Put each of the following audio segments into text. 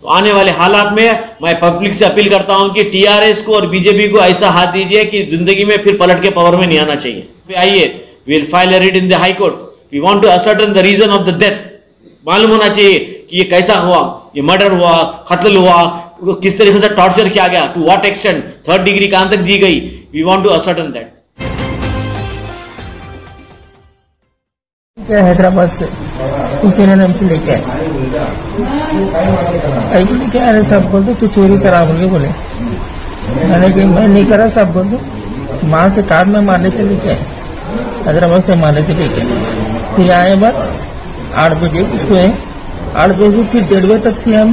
तो आने वाले हालात में मैं पब्लिक से अपील करता हूं कि टीआरएस को और बीजेपी को ऐसा हाथ दीजिए कि जिंदगी में फिर पलट के पावर में नहीं आना चाहिए। आइए, will file a writ in the high court, we want to ascertain the reason of the death. मालूम होना चाहिए कि ये कैसा हुआ, ये मर्डर हुआ, कत्ल हुआ, किस तरीके से टॉर्चर किया गया, to what extent, 3rd degree कहां तक दी गई। We want to ascertain that. Hyderabad से उसी ने हमसे लेके आए, लेके अरे सब बोल दो तू चोरी करा बोल के बोले। मैंने कि मैं नहीं करा, सब बोल दो। माँ से कार में मार लेते लेके आए, हैदराबाद से मार लेते लेके आए। फिर आए बार 8 बजे उसको 8 बजे से फिर 1:30 बजे तक फिर हम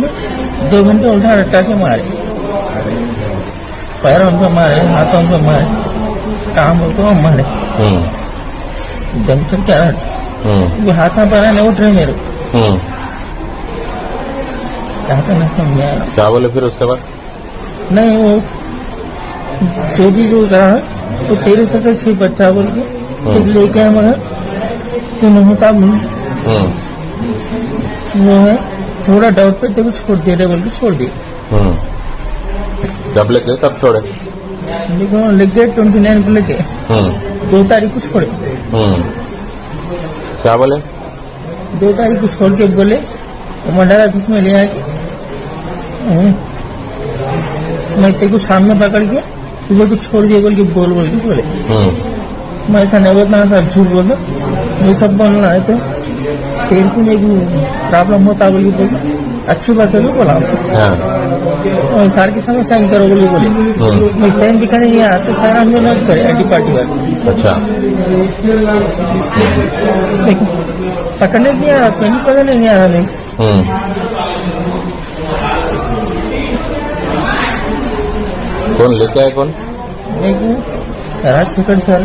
2 घंटे उल्टा रट्टा के मारे, पैरों पे मारे, हाथों पे मारे, काम बोलते हो मारे दम चल क्या वो हाथा पर उठ रहे मेरे क्या करना समझ आया। क्या बोले फिर उसके बाद? नहीं वो जो भी जो करा वो तेरे से से बच्चा बोल के फिर लेके आए, मगर तो नहीं होता वो है थोड़ा डाउट पे तो छोड़ दे रहे बोल के छोड़ दिए। जब लेके कब छोड़े? लिख गए 29 को लेके 2 तारीख को छोड़े। क्या बोले? 2 तारीख को छोड़ के बोले मंडल ऑफिस में ले आके मैं तेरे को शाम में पकड़ के सुबह को छोड़ दिए बोल के बोल के बोले। मैं ऐसा नहीं बोलता था, झूठ बोलता मैं सब बोलना है तो तेरे को नहीं प्रॉब्लम होता बोल के बोलता, अच्छी बात है बोला। सार के समय साइन करो बोले मैं साइन भी करने नहीं आया तो सारा हम नोट करे आईटी पार्टी वाले। अच्छा, पकड़ने नहीं आ रहा, पेन पकड़ने नहीं आ रहा नहीं। कौन लेके आए? कौन? राजशेखर सर,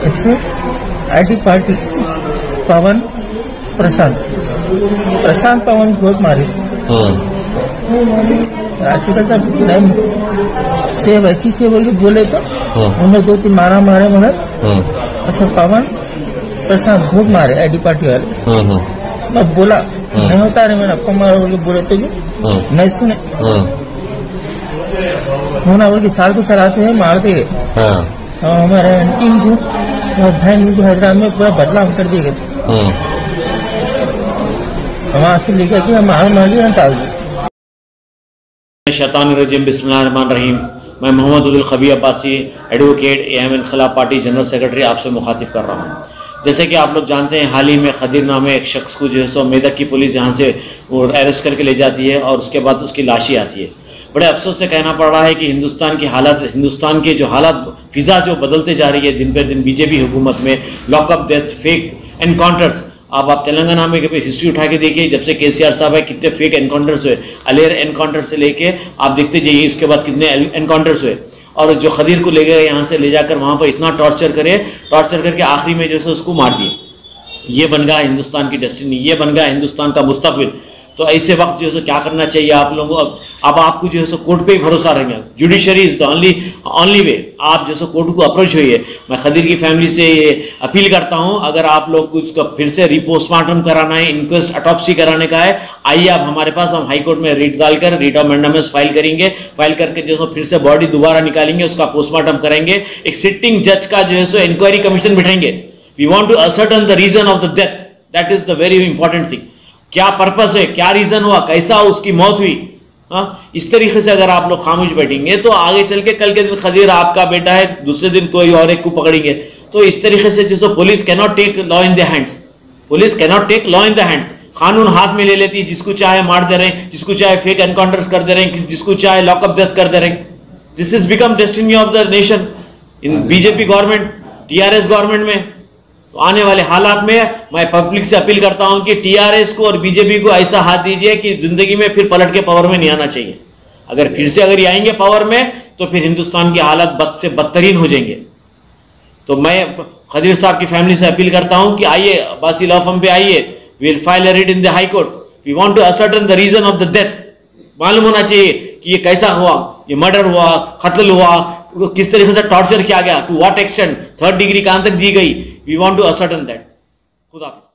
इससे आईटी पार्टी पवन प्रशांत पवन बहुत मारी राजशेखर साहब से वैसी से बोल के बोले तो उन्हें 2-3 मारे मगर ऐसा पवन प्रशांत बहुत मारे आईडी पार्टी वाले। मैं बोला नहीं होता रे, मैंने आपको मारा बोल के बोले तो भी नहीं सुने। होना बोल के साल को चलाते हैं मारते गए। हमारे टीम को बहन को हैदराबाद में पूरा बदलाव कर दिए गए वहां से लेकर के हम मार दिया टाल दिए। शैतानिर्रजीम, बिस्मिल्लाहिर्रहमानिर्रहीम। मैं मोहम्मद उल खबीर अब्बासी, एडवोकेट एम इनकलाब पार्टी जनरल सेक्रेटरी आपसे मुखातिब कर रहा हूँ। जैसे कि आप लोग जानते हैं, हाल ही में खदीर नामे एक शख्स को जो है सो मेदक की पुलिस यहाँ से अरेस्ट करके ले जाती है और उसके बाद उसकी लाशी आती है। बड़े अफसोस से कहना पड़ रहा है कि हिंदुस्तान के जो हालात फिजा जो बदलते जा रही है दिन पर दिन बीजेपी हुकूमत में, लॉकअप डेथ, फेक एनकाउंटर्स। अब आप तेलंगाना में हिस्ट्री उठा के देखिए, जब से केसीआर साहब है कितने फेक एनकाउंटर्स हुए, अलेर एनकाउंटर से लेके आप देखते जाइए उसके बाद कितने एनकाउंटर्स हुए। और जो खदीर को ले गए यहाँ से ले जाकर वहाँ पर इतना टॉर्चर करके आखिरी में जैसे उसको मार दिए। ये बन गया हिंदुस्तान की डेस्टिनी, ये बन गया हिंदुस्तान का मुस्तकबिल। तो ऐसे वक्त जो है क्या करना चाहिए आप लोगों को? अब आपको जो है सो कोर्ट पे ही भरोसा रहेंगे। Judiciary is the only way. आप जो है कोर्ट को अप्रोच होइए। मैं खदीर की फैमिली से ये अपील करता हूं, अगर आप लोग कुछ फिर से पोस्टमार्टम कराना है, इंक्वेस्ट अटॉप्सी कराने का है, आइए आप हमारे पास, हम हाई कोर्ट में रिट डालकर रिट ऑफ मैंडेमस फाइल करेंगे। फाइल करके जो फिर से बॉडी दोबारा निकालेंगे, उसका पोस्टमार्टम करेंगे, एक सिटिंग जज का जो है सो इंक्वायरी कमीशन बिठाएंगे। We want to ascertain the reason of the death, that is the very important thing. क्या पर्पस है, क्या रीजन हुआ, कैसा उसकी मौत हुई। इस तरीके से अगर आप लोग खामोश बैठेंगे तो आगे चल के कल के दिन खदीर आपका बेटा है, दूसरे दिन कोई और एक को पकड़ेंगे। तो इस तरीके से जैसे police cannot take law in the hands, police cannot take law in the hands. कानून हाथ में ले लेती है, जिसको चाहे मार दे रहे हैं, जिसको चाहे फेक एनकाउंटर्स कर दे रहे हैं, जिसको चाहे लॉकअप डेथ कर दे रहे हैं। This is become destiny of the nation in BJP government, TRS government में। तो आने वाले हालात में मैं पब्लिक से अपील करता हूं कि टीआरएस को और बीजेपी को ऐसा हाथ दीजिए कि जिंदगी में फिर पलट के पावर में नहीं आना चाहिए। अगर फिर से अगर ये आएंगे पावर में तो फिर हिंदुस्तान की हालत बद से बदतरीन हो जाएंगे। तो मैं खदीर साहब की फैमिली से अपील करता हूं कि आइए, अब्बासी लॉ फर्म पे आइए, will file a writ in the high court, we want to ascertain the reason of the death. मालूम होना चाहिए कि ये कैसा हुआ, ये मर्डर हुआ, कत्ल हुआ, किस तरीके से टॉर्चर किया गया, to what extent, 3rd degree कहां तक दी गई। We want to ascertain that. खुदा हाफिज।